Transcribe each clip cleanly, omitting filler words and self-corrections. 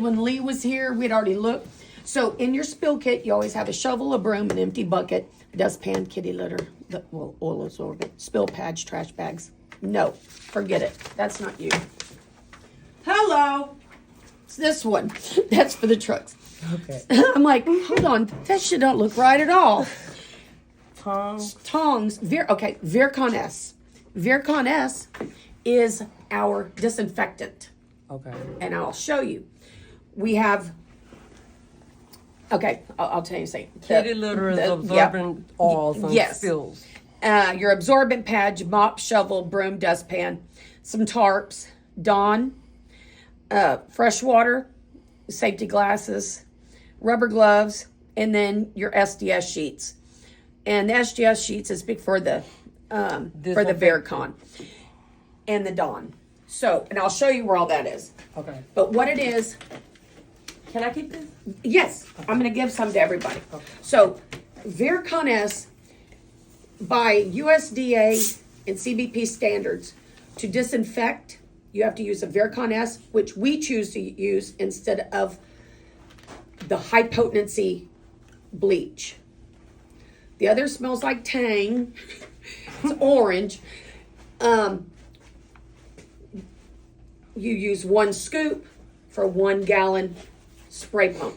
When Lee was here, we'd already looked. So in your spill kit, you always have a shovel, a broom, an empty bucket, dustpan, kitty litter, oil absorbent, spill pads, trash bags. No, forget it. That's not you. Hello. It's this one. That's for the trucks. Okay. I'm like, hold on. That shit don't look right at all. Tongs. Virkon S. Virkon S is our disinfectant. Okay. And I'll show you. We have, I'll tell you something. Kitty litter is absorbent oils and spills. Your absorbent pad, your mop, shovel, broom, dustpan, some tarps, Dawn, fresh water, safety glasses, rubber gloves, and then your SDS sheets. And the SDS sheets is big for the Virkon and the Dawn. So, and I'll show you where all that is. Okay. But what it is, can I keep this? Yes, okay. I'm going to give some to everybody. Okay. So, Virkon S, by USDA and CBP standards, to disinfect, you have to use a Virkon S, which we choose to use instead of the high potency bleach. The other smells like Tang. It's orange. You use 1 scoop for 1 gallon spray pump.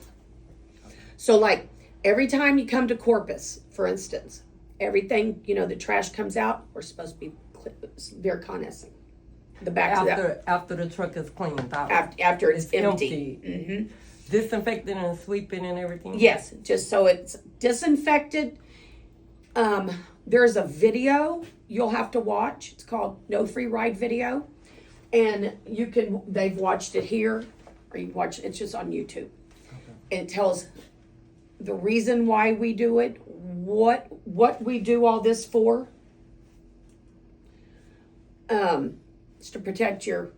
So like every time you come to Corpus, for instance, everything, the trash comes out, we're supposed to be Virkon-ing the back of that. After the truck is cleaned out. After it's empty. Mm-hmm. Disinfecting and sweeping and everything? Yes, just so it's disinfected. There's a video you'll have to watch. It's called No Free Ride Video. And they've watched it here, or you watch it's just on YouTube. Okay. And it tells the reason why we do it, what we do all this for. It's to protect your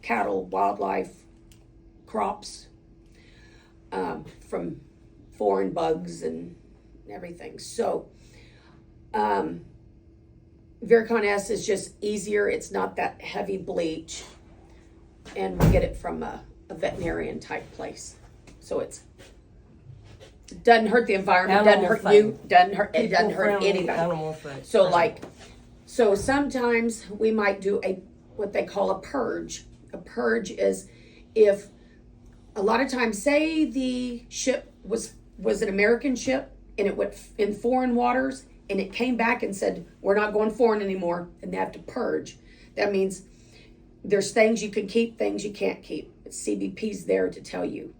cattle, wildlife, crops, from foreign bugs and everything. So, Virkon S is just easier. It's not that heavy bleach. And we get it from a veterinarian type place. So it doesn't hurt the environment, doesn't hurt you, it doesn't hurt anybody. So sometimes we might do what they call a purge. A purge is if a lot of times, say the ship was an American ship and it went in foreign waters, and it came back and said, we're not going foreign anymore, and they have to purge. That means there's things you can keep, things you can't keep. CBP's there to tell you.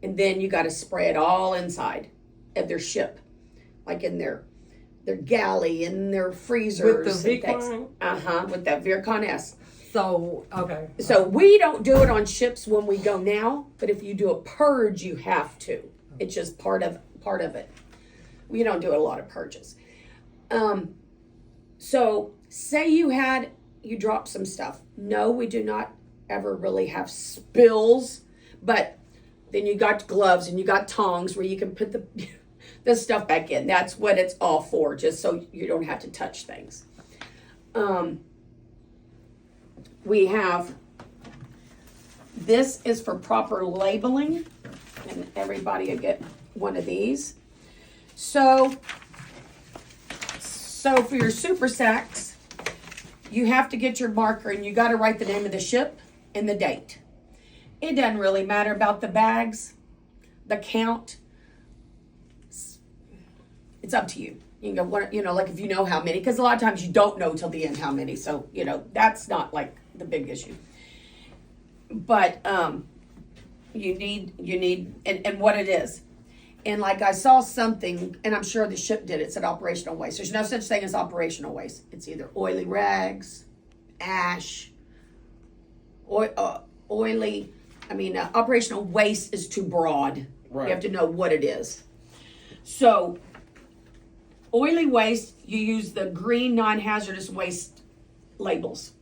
And then you got to spray it all inside of their ship, like in their galley and their freezers. With the Virkon? With that Virkon S. So, okay. So we don't do it on ships when we go now, but if you do a purge, you have to. It's just part of it. We don't do a lot of purges. So say you dropped some stuff. No, we do not ever really have spills, but then you got gloves and you got tongs where you can put the stuff back in. That's what it's all for, just so you don't have to touch things. We have, this is for proper labeling, and everybody will get one of these. So for your super sacks, you have to get your marker and you got to write the name of the ship and the date. It doesn't really matter about the bags, the count. It's up to you. You can go, like if you know how many, because a lot of times you don't know till the end how many. So, that's not like the big issue. But you need and what it is. And like I saw something, and I'm sure the ship did it, said operational waste. There's no such thing as operational waste. It's either oily rags, ash, oily. Operational waste is too broad. Right. You have to know what it is. So, oily waste, you use the green non-hazardous waste labels.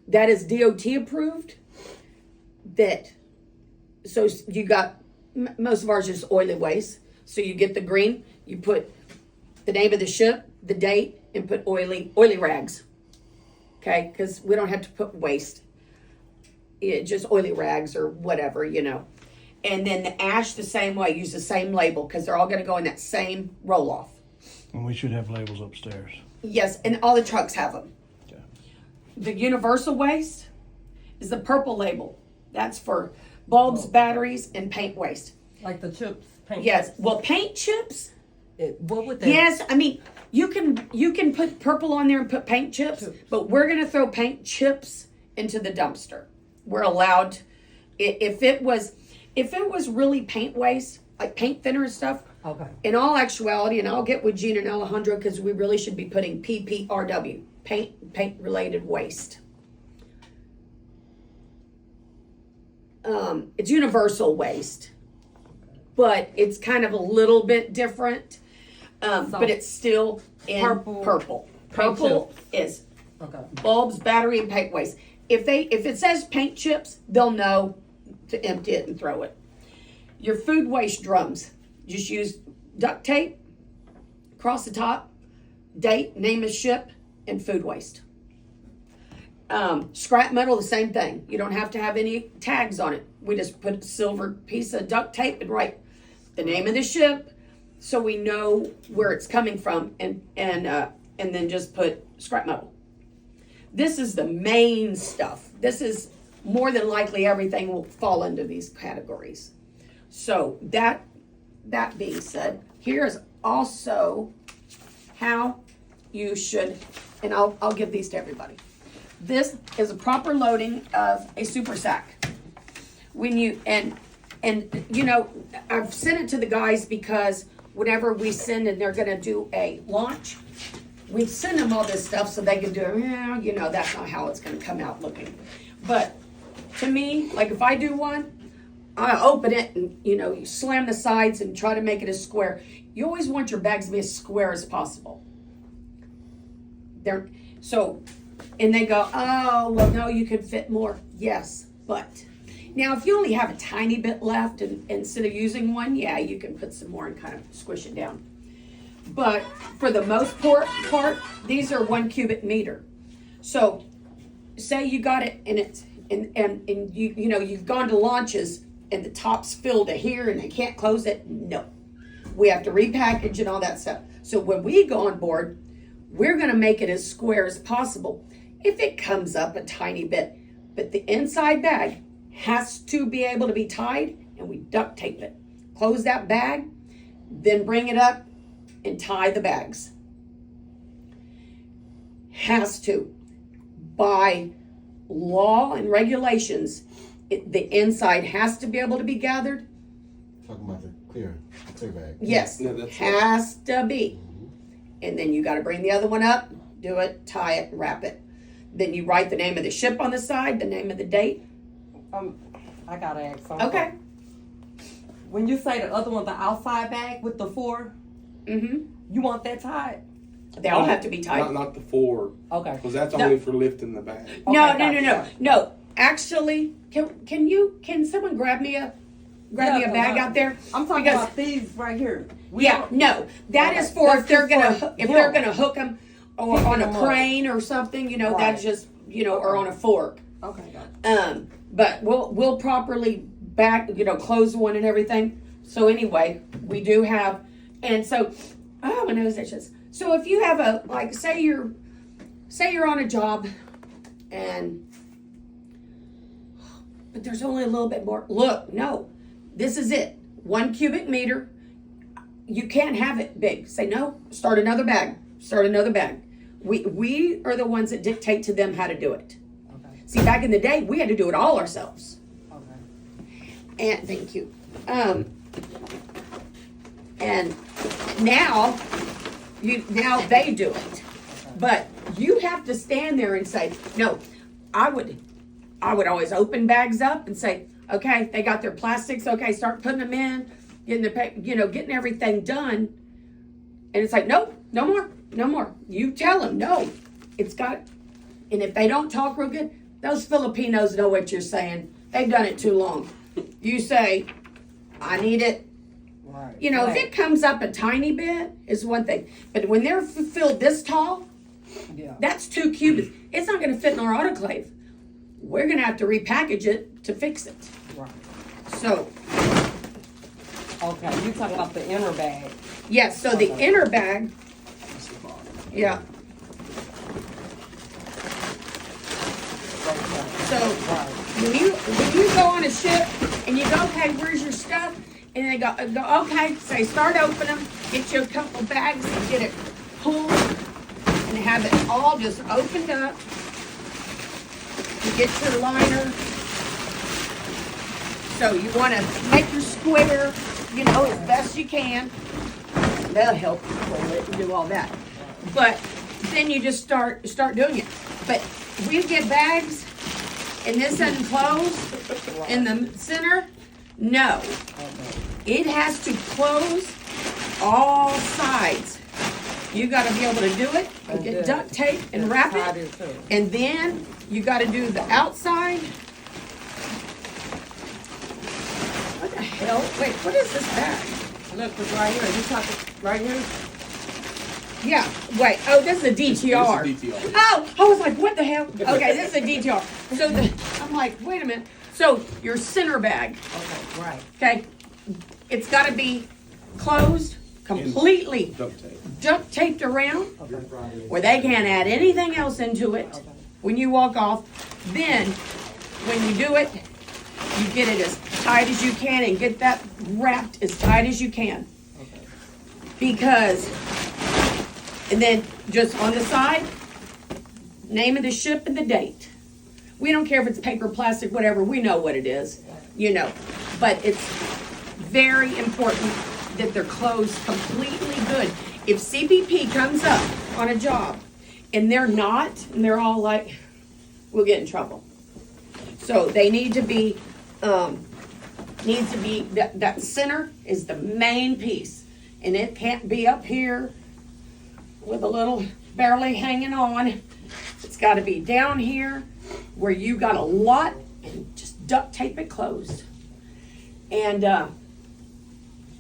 That is DOT approved. So you got, most of ours is oily waste. So you get the green, you put the name of the ship, the date, and put oily rags. Okay, because we don't have to put waste. just oily rags or whatever, And then the ash the same way, use the same label because they're all going to go in that same roll off. And we should have labels upstairs. Yes, and all the trucks have them. Okay. The universal waste is the purple label. That's for bulbs, batteries, and paint waste. Like the chips, paint Yes, chips. well, paint chips. What would that? Yes, I mean you can put purple on there and put paint chips, but we're gonna throw paint chips into the dumpster. We're allowed. If it was really paint waste, like paint thinner and stuff. Okay. In all actuality, and I'll get with Gina and Alejandro because we really should be putting PPRW, paint related waste. It's universal waste, but it's kind of a little bit different. But it's still in purple. Purple is bulbs, battery, and paint waste. If it says paint chips, they'll know to empty it and throw it. Your food waste drums, just use duct tape across the top, date, name of ship, and food waste. Scrap metal, the same thing. You don't have to have any tags on it. We just put a silver piece of duct tape and write the name of the ship, so we know where it's coming from, and then just put scrap metal. This is the main stuff. This is more than likely everything will fall into these categories. So that being said, here is also how you should, and I'll give these to everybody. This is a proper loading of a super sack. When you and I've sent it to the guys because whenever we send and they're going to do a launch, we send them all this stuff so they can do it. That's not how it's going to come out looking. But to me, like if I do one, I open it and you slam the sides and try to make it as square. You always want your bags to be as square as possible. And they go, oh, well, no, you could fit more. Yes, but now if you only have a tiny bit left and instead of using one, yeah, you can put some more and kind of squish it down. But for the most part, these are 1 cubic meter. So say you got it and it's and you've gone to launches and the top's filled to here and they can't close it. No, we have to repackage and all that stuff. So when we go on board, we're going to make it as square as possible. If it comes up a tiny bit, but the inside bag has to be able to be tied, and we duct tape it. Close that bag, then bring it up and tie the bags. Has to. By law and regulations, the inside has to be able to be gathered. Talking about the clear bag. Yes, has to be. And then you got to bring the other one up, do it, tie it, wrap it. Then you write the name of the ship on the side, the name of the date. I gotta ask something. Okay. When you say the other one, the outside bag with the 4, you want that tied? They all have to be tied. Not the 4. Okay. Because that's only for lifting the bag. No. Actually, can someone grab me a bag out there? I'm talking about these right here. That is for if they're gonna hook them or on a crane or something. That's just or on a fork. Okay, got it. But we'll properly close one and everything. So anyway, we do have, and so my nose itches. So if you have say you're on a job, but there's only a little bit more. Look, no, this is it. 1 cubic meter. You can't have it big. Say no. Start another bag. We are the ones that dictate to them how to do it. Okay. See, back in the day, we had to do it all ourselves. Okay. And thank you. And now they do it. But you have to stand there and say, no, I would always open bags up and say, okay, they got their plastics. Okay, start putting them in, getting everything done. And it's like, nope, no more. You tell them, no, it's got, and if they don't talk real good, those Filipinos know what you're saying. They've done it too long. You say, I need it. Right. If it comes up a tiny bit is one thing. But when they're filled this tall, that's 2 cubits. It's not going to fit in our autoclave. we're gonna have to repackage it to fix it. Right. So, Okay, you talking about the inner bag. yes, so the Okay. inner bag, That's the bottom. yeah, Okay. so Right. when you go on a ship and you go, okay, where's your stuff? And they go okay, say start opening them, get you a couple bags and get it pulled and have it all just opened up. You get your liner. So you want to make your square, you know, as best you can. They'll help you pull it and do all that. But then you just start doing it. But we get bags and this doesn't close in the center. No, Okay. it has to close all sides. You got to be able to do it and get duct tape and wrap Tie it. too. And then you got to do the outside. What the hell? Wait, what is this bag? Look, it's right here. You talking right here? Yeah, wait. Oh, this is a DTR. It's a DTR. Oh, I was like, what the hell? Okay, this is a DTR. So I'm like, wait a minute. So your center bag, Okay, right. okay, it's got to be closed completely, Duct tape. duct taped around, Okay. where they can't add anything else into it. Okay. When you walk off, then when you do it, you get it as tight as you can and get that wrapped as tight as you can. Okay. Because, and then just on the side, name of the ship and the date. We don't care if it's paper, plastic, whatever, we know what it is, you know. But it's very important that they're closed completely good. If CBP comes up on a job and they're not, and they're all like, we'll get in trouble. So they need to be, that center is the main piece. And it can't be up here with a little barely hanging on. It's gotta be down here where you got a lot and just duct tape it closed. And,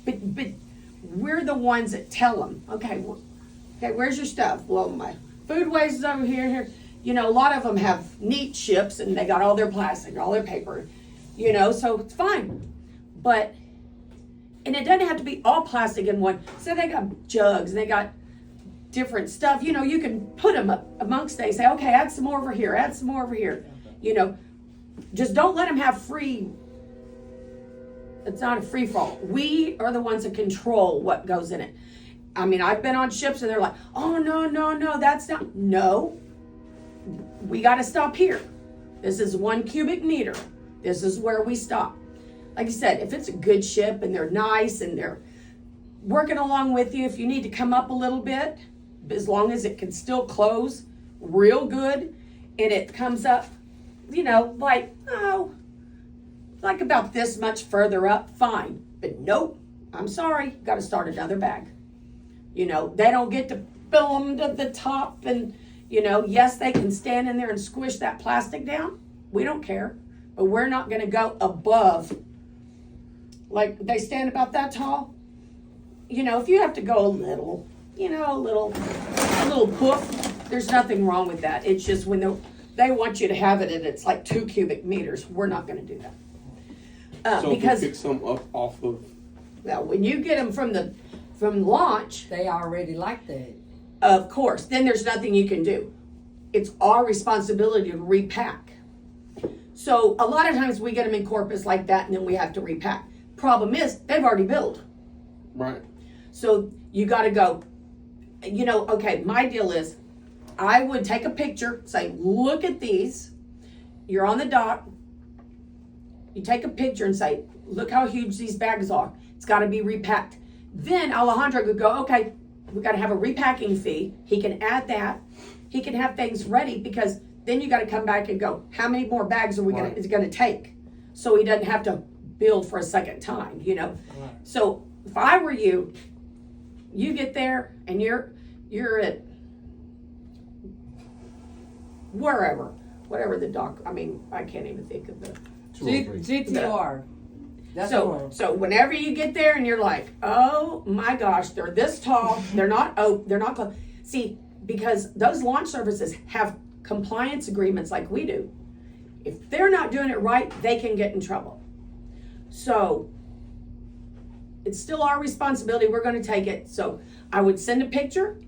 but we're the ones that tell them, okay, okay, where's your stuff? Well, my food waste is over here. You know, a lot of them have neat ships and they got all their plastic, all their paper, you know, so it's fine. But, and it doesn't have to be all plastic in one. So they got jugs, they got different stuff. You know, you can put them up amongst they say, okay, add some more over here, add some more over here. You know, just don't let them have free. It's not a free fall. We are the ones that control what goes in it. I mean, I've been on ships and they're like, oh, no, that's not. No, we got to stop here. This is 1 cubic meter. This is where we stop. Like I said, if it's a good ship and they're nice and they're working along with you, if you need to come up a little bit, as long as it can still close real good and it comes up, you know, like about this much further up, fine. But nope, I'm sorry, got to start another bag. You know, they don't get to fill them to the top and, you know, yes, they can stand in there and squish that plastic down. We don't care. But we're not going to go above, like they stand about that tall. You know, if you have to go a little, you know, a little poof, there's nothing wrong with that. It's just when they want you to have it and it's like 2 cubic meters, we're not going to do that. So Because if we pick some up off of, now, when you get them from launch, They already like that. of course, then there's nothing you can do. It's our responsibility to repack. So a lot of times we get them in Corpus like that and then we have to repack. Problem is, they've already billed. right, So you gotta go, you know, okay, my deal is, I would take a picture, say, look at these. You're on the dock. You take a picture and say, look how huge these bags are. It's gotta be repacked. Then Alejandro could go, okay, we gotta have a repacking fee. He can add that. He can have things ready because then you gotta come back and go, how many more bags are we Right. is it gonna take? So he doesn't have to build for a second time, you know? Right. So if I were you, you get there and you're at whatever the dock, I mean, I can't even think of the. 203. GTR. That's the one. So whenever you get there and you're like, oh my gosh, they're this tall, they're not close. See, because those launch services have compliance agreements like we do. If they're not doing it right, they can get in trouble. So it's still our responsibility. We're going to take it. So I would send a picture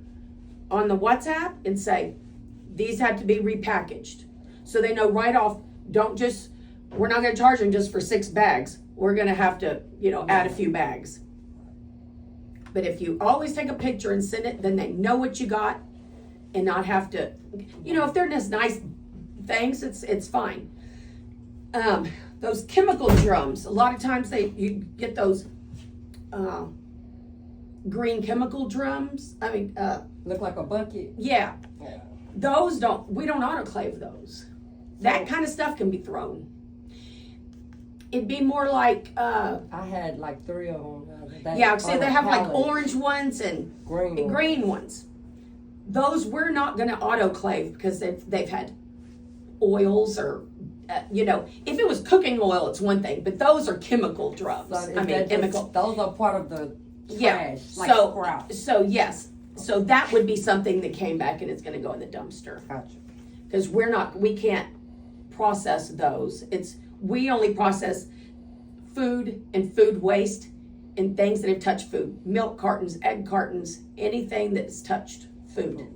on the WhatsApp and say, these have to be repackaged. So they know right off, we're not going to charge them just for 6 bags. We're going to have to, add a few bags. But if you always take a picture and send it, then they know what you got and not have to, if they're just nice things, it's fine. Those chemical drums, a lot of times you get those green chemical drums. Look like a bucket. Yeah. Those we don't autoclave those. That kind of stuff can be thrown. It'd be more like, I had like 3 of them. See, they have like orange ones and green ones. Those we're not going to autoclave because they've had oils or, if it was cooking oil, it's one thing, but those are chemical drums. Chemical. Those are part of the trash, Yeah. like sprouts. So yes. So that would be something that came back and it's going to go in the dumpster. Gotcha. Because we can't process those. We only process food and food waste and things that have touched food. Milk cartons, egg cartons, anything that's touched food.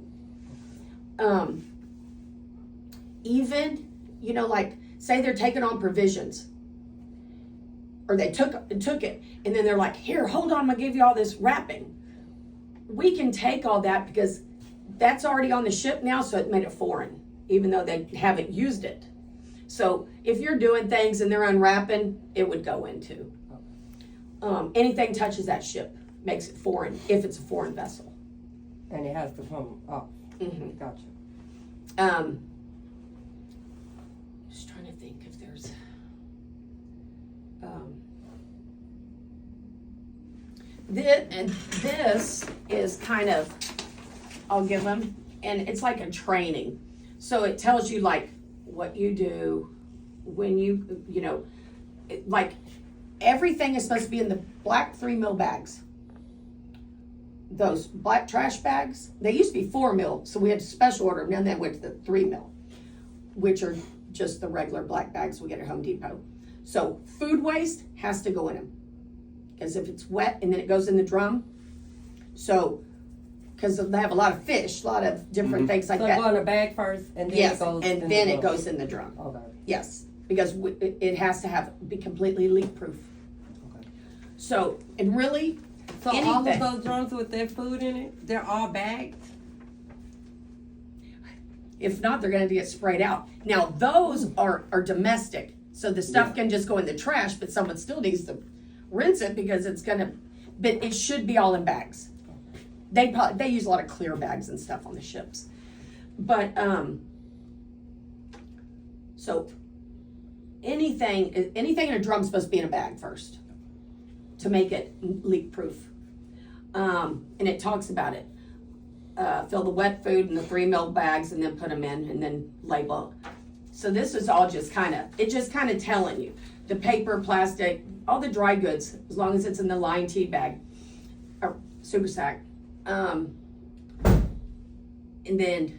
Even, like say they're taking on provisions or they took it and then they're like, here, hold on, I'm gonna give you all this wrapping. We can take all that because that's already on the ship now, so it made it foreign, even though they haven't used it. So if you're doing things and they're unwrapping, it would go into. Anything touches that ship makes it foreign if it's a foreign vessel. And it has to come up. Mm-hmm. Gotcha. Just trying to think if there's. This is kind of, I'll give them, and it's like a training. So it tells you like what you do when like everything is supposed to be in the black 3 mil bags. Those black trash bags, they used to be 4 mil, so we had to special order them, and then went to the 3 mil, which are just the regular black bags we get at Home Depot. So food waste has to go in them, because if it's wet and then it goes in the drum, so because they have a lot of fish, a lot of different things like so that. So go in a bag first, and then yes, it goes. and then it goes in the drum. Okay. Yes, because it has to be completely leak proof. Okay. So and really. So anything. all of those drums with their food in it, they're all bagged? If not, they're going to get sprayed out. Now, those are domestic, so the stuff can just go in the trash, but someone still needs to rinse it because it's going to, but it should be all in bags. They use a lot of clear bags and stuff on the ships. But, so anything in a drum is supposed to be in a bag first to make it leak proof. And it talks about it. Fill the wet food in the 3 mil bags and then put them in and then label. So this is all just kind of telling you the paper, plastic, all the dry goods, as long as it's in the line tea bag or super sack. And then,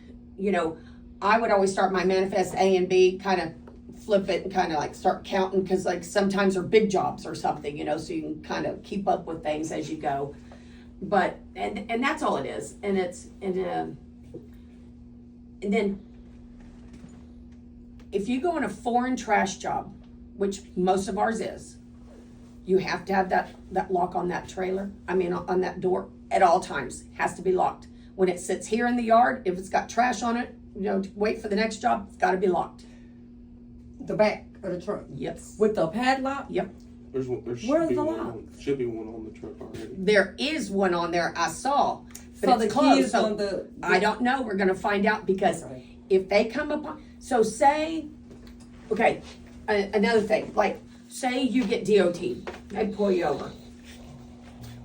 I would always start my manifest A and B, kind of flip it and kind of like start counting, because like sometimes they're big jobs or something, so you can kind of keep up with things as you go. But and that's all it is. And then if you go in a foreign trash job, which most of ours is, you have to have that lock on that trailer. On that door at all times. It has to be locked. When it sits here in the yard, if it's got trash on it, to wait for the next job, it's got to be locked. The back of the truck? Yes. With the padlock? Yep. Where's the lock? Should be one on the truck already. There is one on there I saw, but So it's the closed. key is So on the. I don't know. We're going to find out, because if they come upon, so say, okay, another thing, like say you get DOT, they pull you over.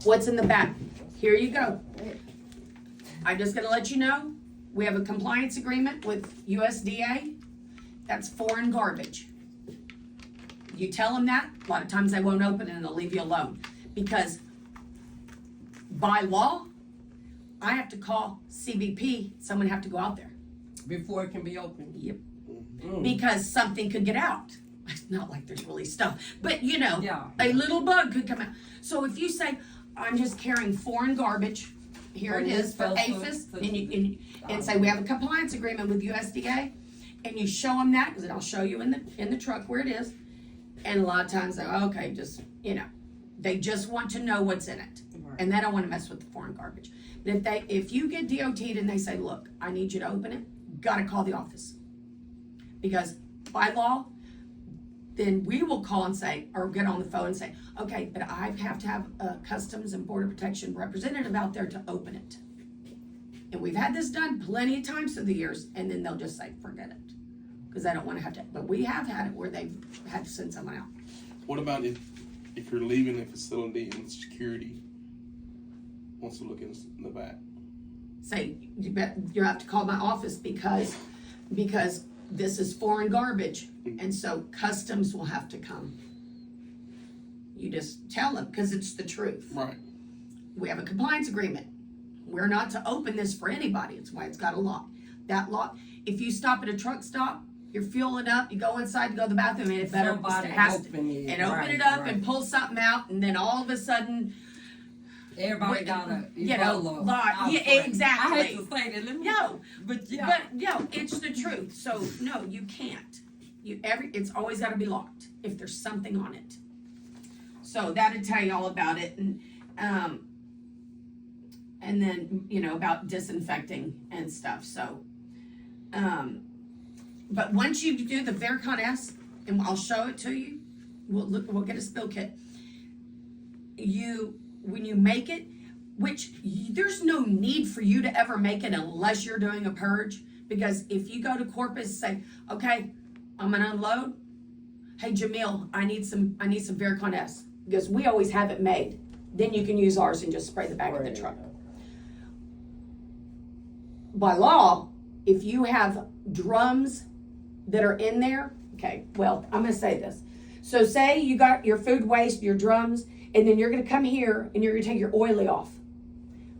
What's in the back? Here you go. I'm just going to let you know, we have a compliance agreement with USDA. That's foreign garbage. You tell them that, a lot of times they won't open it and they'll leave you alone. Because by law, I have to call CBP, someone have to go out there. Before it can be opened. Yep. because something could get out. It's not like there's really stuff, but Yeah. a little bug could come out. So if you say, I'm just carrying foreign garbage, here it is for APHIS, and say we have a compliance agreement with USDA, and you show them that, because I'll show you in the truck where it is, and a lot of times they go, okay, just, they just want to know what's in it, and they don't want to mess with the foreign garbage. But if you get DOT'd and they say, look, I need you to open it, gotta call the office, because by law, then we will call and say, or get on the phone and say, okay, but I have to have a Customs and Border Protection representative out there to open it. And we've had this done plenty of times through the years, and then they'll just say, forget it. Because I don't want to have to, but we have had it where they've had to send someone out. What about if you're leaving a facility and security wants to look in the back? Say, you have to call my office because this is foreign garbage, and so Customs will have to come. You just tell them, because it's the truth. Right. We have a compliance agreement. We're not to open this for anybody. It's why it's got a lock. That lock, if you stop at a truck stop, you're fueling up, you go inside to go to the bathroom, and it better open it up and pull something out, and then all of a sudden, everybody got a lock. Yeah, exactly. I hate to say that. But it's the truth. So no, you can't. It's always got to be locked if there's something on it. So that'd tell you all about it, and then about disinfecting and stuff. So, but once you do the Vericon S, and I'll show it to you, we'll get a spill kit. When you make it, there's no need for you to ever make it unless you're doing a purge, because if you go to Corpus and say, okay, I'm gonna unload, hey Jamil, I need some Vericon S, because we always have it made. Then you can use ours and just spray the back of the truck. By law, if you have drums that are in there, okay, well, I'm gonna say this. So say you got your food waste, your drums, and then you're gonna come here and you're gonna take your oily off.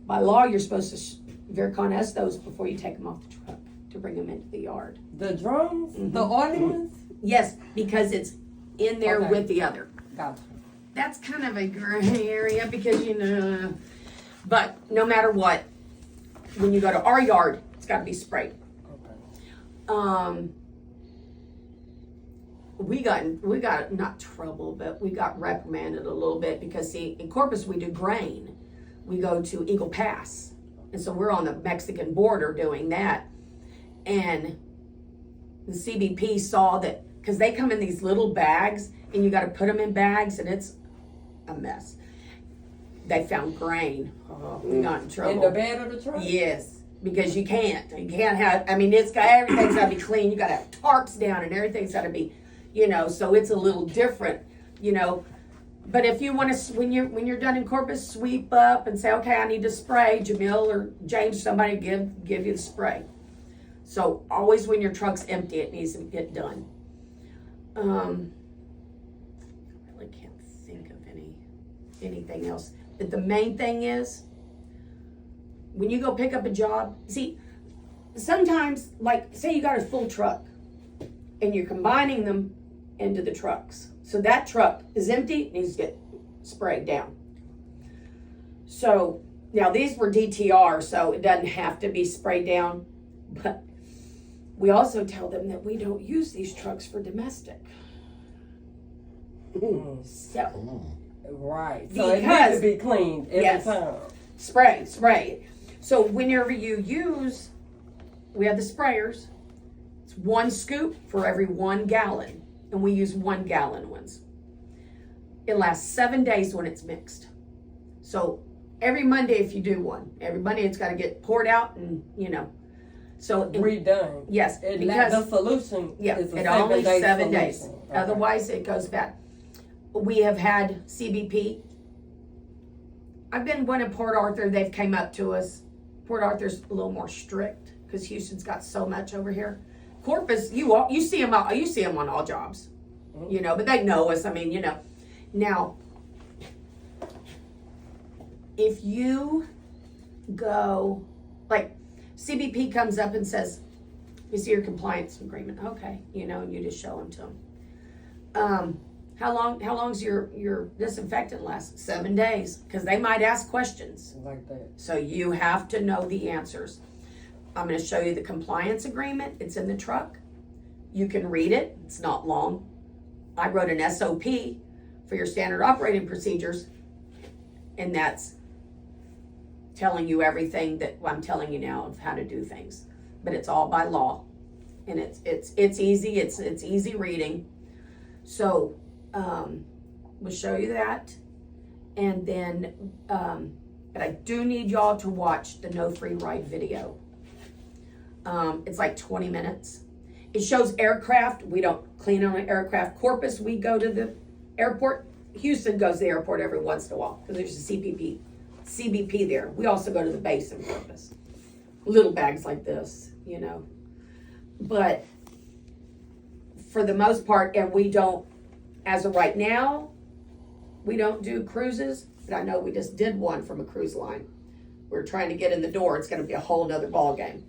By law, you're supposed to Vericon S those before you take them off the truck to bring them into the yard. The drums? Mm-hmm. The oily ones? Yes, because it's in there with the other. Gotcha. That's kind of a gray area because, but no matter what, when you go to our yard, it's got to be sprayed. Okay. We got not trouble, but we got reprimanded a little bit because see, in Corpus we do grain. We go to Eagle Pass, and so we're on the Mexican border doing that, and the CBP saw that because they come in these little bags, and you got to put them in bags, and it's a mess. They found grain. Oh, we got in trouble. In the bed of the truck? Yes, because you can't have. I mean, everything's got to be clean. You got to have tarps down, and everything's got to be, So it's a little different, But if you want to, when you're done in Corpus, sweep up and say, okay, I need to spray. Jamil or James, somebody give you the spray. So always when your truck's empty, it needs to get done. I really can't think of anything else. But the main thing is, when you go pick up a job, see, sometimes, like, say you got a full truck, and you're combining them into the trucks. So that truck is empty, needs to get sprayed down. So, now these were DTR, so it doesn't have to be sprayed down, but we also tell them that we don't use these trucks for domestic. So, right. So it has to be cleaned every time. Spray. So whenever you use, we have the sprayers. It's 1 scoop for every 1 gallon, and we use 1 gallon ones. It lasts 7 days when it's mixed. So every Monday, if you do one, every Monday it's got to get poured out, and so redone. Yes, because the solution is it only 7 days. Okay. Otherwise, it goes bad. We have had CBP. I've been one in Port Arthur. They've came up to us. Port Arthur's a little more strict because Houston's got so much over here. Corpus, you see them on all jobs, but they know us. I mean, Now, if you go, like, CBP comes up and says, You see your compliance agreement. Okay, you know, and you just show them to them. How long's your disinfectant last? 7 days, because they might ask questions. Like that. So you have to know the answers. I'm going to show you the compliance agreement. It's in the truck. You can read it. It's not long. I wrote an SOP for your standard operating procedures, and that's telling you everything that I'm telling you now of how to do things. But it's all by law, and it's easy. It's easy reading. So we'll show you that, and then but I do need y'all to watch the No Free Ride video. It's like 20 minutes. It shows aircraft. We don't clean on an aircraft. Corpus, we go to the airport. Houston goes to the airport every once in a while because there's a CBP there. We also go to the base in Corpus. Little bags like this, you know. But for the most part, and we don't, as of right now, we don't do cruises. But I know we just did one from a cruise line. We're trying to get in the door. It's going to be a whole nother ball game.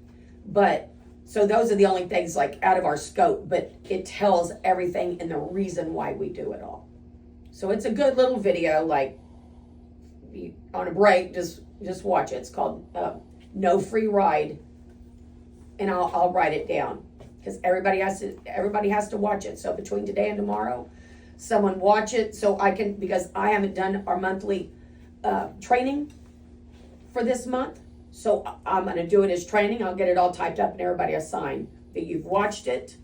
But so those are the only things like out of our scope, but it tells everything and the reason why we do it all. So it's a good little video, like on a break, just watch it. It's called No Free Ride, and I'll write it down because everybody has to watch it. So between today and tomorrow, someone watch it so I can, because I haven't done our monthly training for this month. So I'm going to do it as training. I'll get it all typed up and everybody assigned that you've watched it,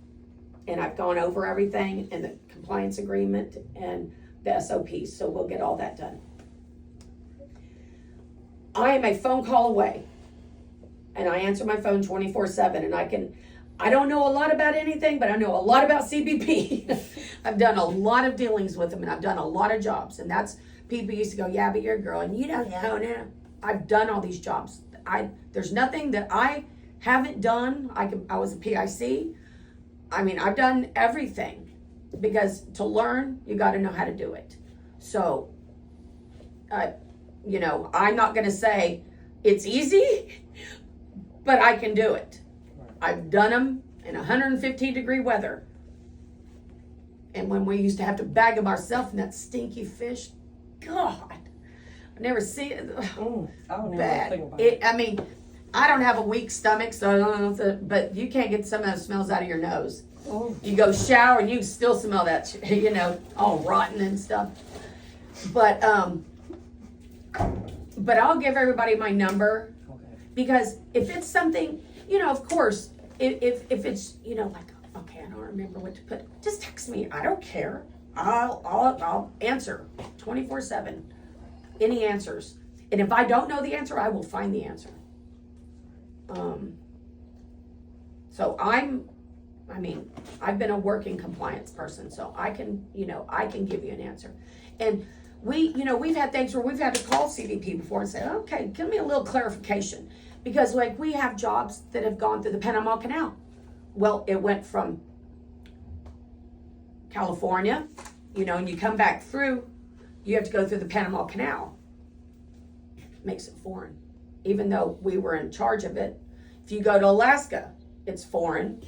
and I've gone over everything and the compliance agreement and the SOPs. So we'll get all that done. I am a phone call away, and I answer my phone 24/7, and I don't know a lot about anything, but I know a lot about CBP. I've done a lot of dealings with them, and I've done a lot of jobs, and that's, people used to go, yeah, but you're a girl, and you don't know. No. I've done all these jobs. There's nothing that I haven't done. I was a PIC. I mean, I've done everything, because to learn, you got to know how to do it. So, you know, I'm not going to say it's easy, but I can do it. I've done them in 115-degree weather. And when we used to have to bag them ourselves in that stinky fish, God, I never see it. I don't even Bad. think about it. I mean, I don't have a weak stomach, so I don't know if but you can't get some of those smells out of your nose. Oh. You go shower and you still smell that, you know, all rotten and stuff. But I'll give everybody my number, Okay. because if it's something, you know, of course, if it's, you know, like, okay, I don't remember what to put, just text me. I don't care. I'll answer 24/7. Any answers. And if I don't know the answer, I will find the answer. So I've been a working compliance person, so I can give you an answer. And we've had things where we've had to call CBP before and say, okay, give me a little clarification. Because like we have jobs that have gone through the Panama Canal. Well, it went from California, and you come back through, you have to go through the Panama Canal. Makes it foreign. Even though we were in charge of it. If you go to Alaska, it's foreign,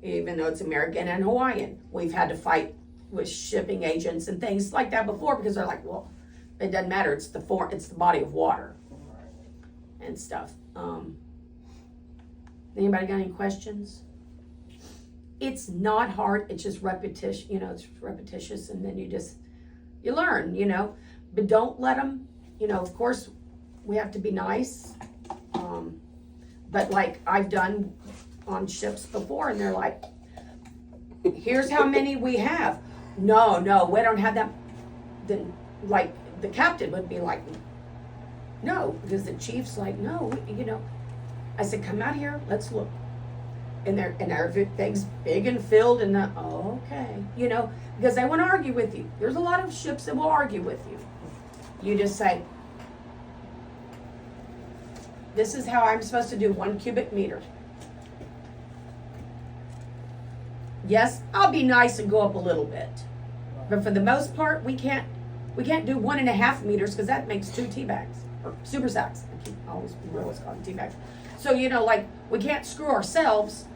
even though it's American and Hawaiian. We've had to fight with shipping agents and things like that before, because they're like, well, it doesn't matter. It's the body of water and stuff. Anybody got any questions? It's not hard. It's just repetition. It's repetitious, and then you learn. But don't let them. Of course, we have to be nice. But like I've done on ships before, and they're like, here's how many we have. No, we don't have that. Then like the captain would be like, no, because the chief's like, no, I said, come out here, let's look. And everything's big and filled, and okay, because they want to argue with you. There's a lot of ships that will argue with you. You just say, this is how I'm supposed to do 1 cubic meter. Yes, I'll be nice and go up a little bit. But for the most part, we can't do 1.5 meters, because that makes 2 tea bags or super sacks. I always call them tea bags. So like we can't screw ourselves,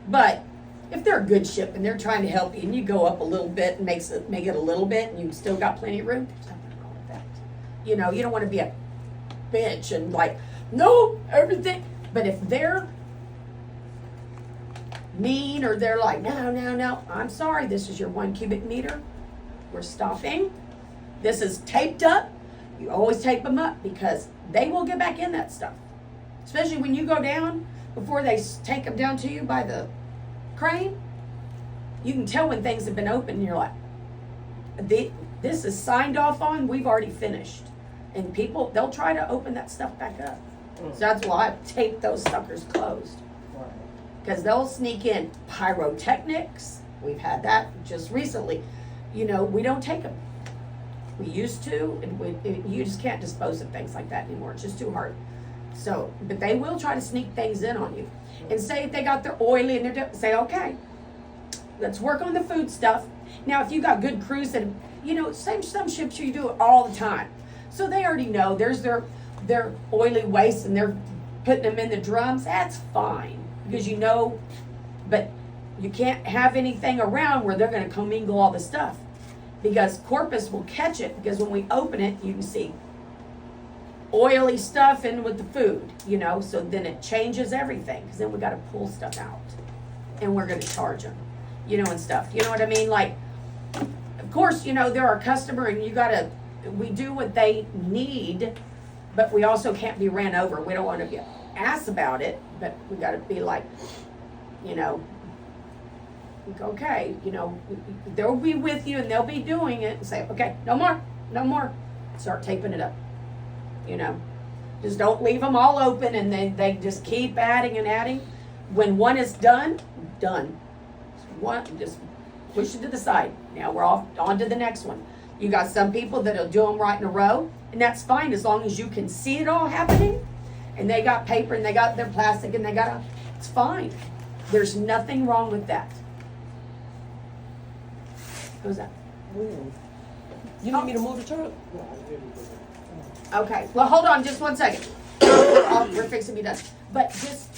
But if they're a good ship and they're trying to help you and you go up a little bit and make it a little bit and you've still got plenty of room, there's nothing wrong with that. You know, you don't want to be a bitch and like, no, everything. But if they're mean or they're like, no, I'm sorry, this is your 1 cubic meter. We're stopping. This is taped up. You always tape them up because they will get back in that stuff. Especially when you go down, before they take them down to you by the crane, you can tell when things have been opened and you're like, this is signed off on, we've already finished. And people, they'll try to open that stuff back up. So that's why I've taped those suckers closed. Because they'll sneak in pyrotechnics. We've had that just recently. You know, we don't take them. We used to, and you just can't dispose of things like that anymore. It's just too hard. So, but they will try to sneak things in on you. And say if they got their oily and they're say, okay, let's work on the food stuff. Now, if you got good crews and, you know, some ships you do it all the time. So they already know there's their oily waste and they're putting them in the drums. That's fine because you know, but you can't have anything around where they're going to commingle all the stuff because Corpus will catch it because when we open it, you can see oily stuff in with the food, you know, so then it changes everything because then we got to pull stuff out and we're going to charge them, you know, and stuff. You know what I mean? Like, of course, you know, they're our customer and we do what they need, but we also can't be ran over. We don't want to be an ass about it, but we got to be like, you know, okay, you know, they'll be with you and they'll be doing it and say, okay, no more. Start taping it up. You know, just don't leave them all open and they just keep adding and adding. When one is done. One, just push it to the side. Now we're off on to the next one. You got some people that'll do them right in a row, and that's fine as long as you can see it all happening. And they got paper and they got their plastic and it's fine. There's nothing wrong with that. Who's that? You need me to move the truck? Okay, well, hold on just 1 second. We're fixing to be done. But just,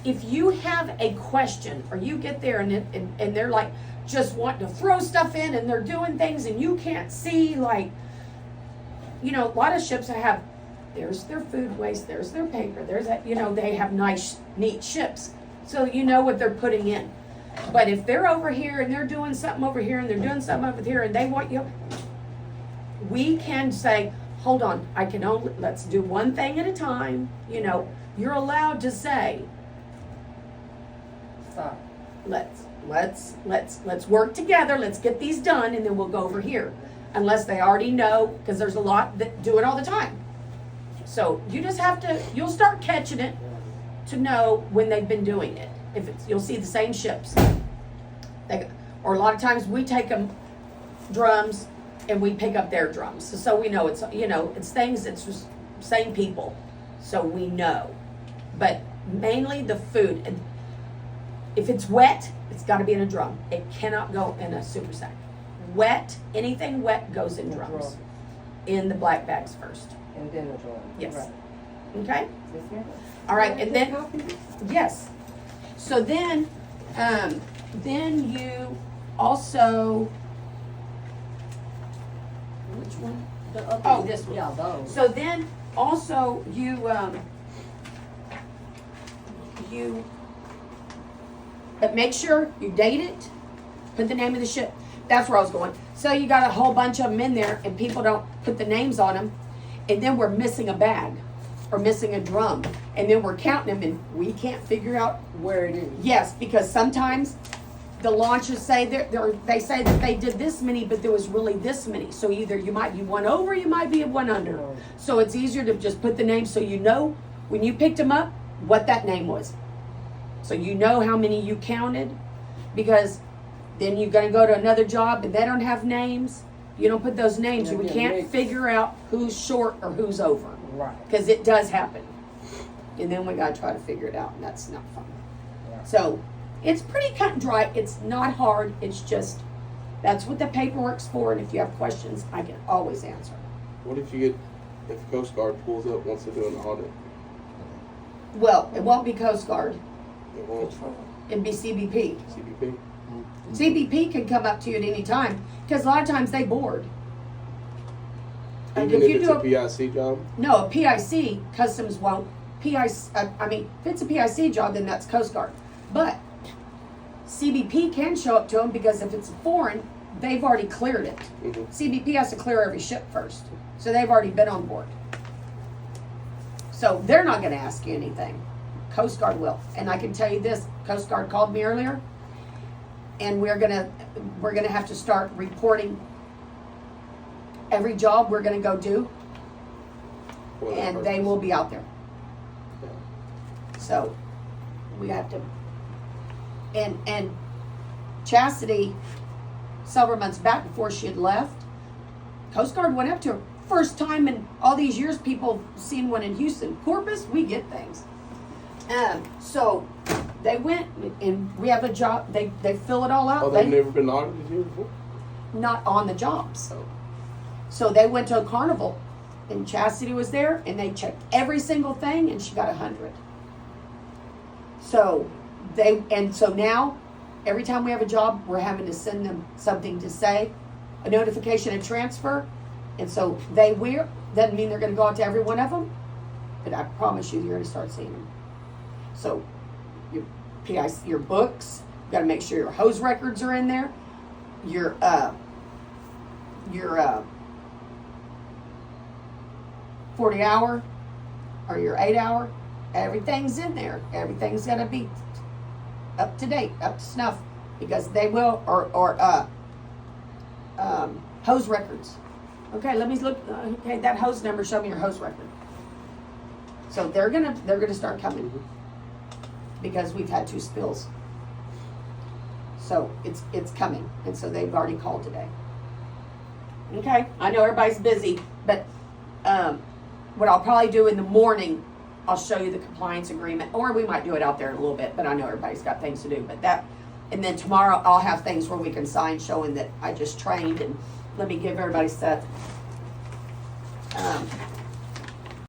if you have a question or you get there and they're like, just wanting to throw stuff in and they're doing things and you can't see, like, you know, a lot of ships there's their food waste, there's their paper, there's that, you know, they have nice, neat ships. So you know what they're putting in. But if they're over here and they're doing something over here and they're doing something over here and they want you, we can say, hold on, let's do one thing at a time. You know, you're allowed to say, Stop. let's work together, let's get these done, and then we'll go over here. Unless they already know, because there's a lot that do it all the time. So you just have to, you'll start catching it to know when they've been doing it. You'll see the same ships. Or a lot of times we take them drums and we pick up their drums. So we know it's, you know, it's things, it's just same people. So we know. But mainly the food. And if it's wet, it's got to be in a drum. It cannot go in a super sack. Wet, anything wet goes in drums. In the black bags first. And then the drum. Yes. Right. Okay? Yes, ma'am. All right, and then, yes. So then you also, which one? The other Oh, this one. Yeah, those. So then also but make sure you date it, put the name of the ship. That's where I was going. So you got a whole bunch of them in there and people don't put the names on them. And then we're missing a bag or missing a drum. And then we're counting them and we can't figure out Where it is. Yes, because sometimes the launches say they say that they did this many, but there was really this many. So either you might be one over, you might be one under. So it's easier to just put the name so you know when you picked them up what that name was. So you know how many you counted, because then you're going to go to another job and they don't have names. You don't put those names. We can't figure out who's short or who's over. Right. Because it does happen. And then we got to try to figure it out, and that's not fun. Right. So it's pretty cut and dry. It's not hard. It's just, that's what the paperwork's for, and if you have questions, I can always answer. What if if Coast Guard pulls up once they're doing the audit? Well, it won't be Coast Guard. It won't. It'd be CBP. CBP. CBP can come up to you at any time because a lot of times they board. And Even if if you it's do a PIC job. no, a PIC, customs won't. PIC, if it's a PIC job, then that's Coast Guard. But CBP can show up to them because if it's foreign, they've already cleared it. Mm-hmm. CBP has to clear every ship first. So they've already been on board. So they're not going to ask you anything. Coast Guard will. And I can tell you this, Coast Guard called me earlier, and we're gonna have to start reporting every job we're gonna go do, For that and they purpose. will be out there. Yeah. So we have to, and Chastity, several months back before she had left, Coast Guard went up to her. First time in all these years people seen one in Houston. Corpus, we get things. So they went and we have a job, they fill it all out. Oh, they've never been audited here before? Not on the jobs. Oh. So they went to a carnival and Chastity was there and they checked every single thing and she got 100. So so now every time we have a job, we're having to send them something to say, a notification and transfer. And so doesn't mean they're going to go out to every one of them, but I promise you, you're going to start seeing them. So your PIC, your books, you got to make sure your hose records are in there. Your 40-hour or your 8-hour, everything's in there. Everything's got to be up to date, up to snuff, because they will, hose records. Okay, let me look. Okay, that hose number. Show me your hose record. So they're gonna start coming because we've had 2 spills. So it's coming, and so they've already called today. Okay, I know everybody's busy, but what I'll probably do in the morning, I'll show you the compliance agreement, or we might do it out there in a little bit. But I know everybody's got things to do. But and then tomorrow I'll have things where we can sign showing that I just trained, and let me give everybody set.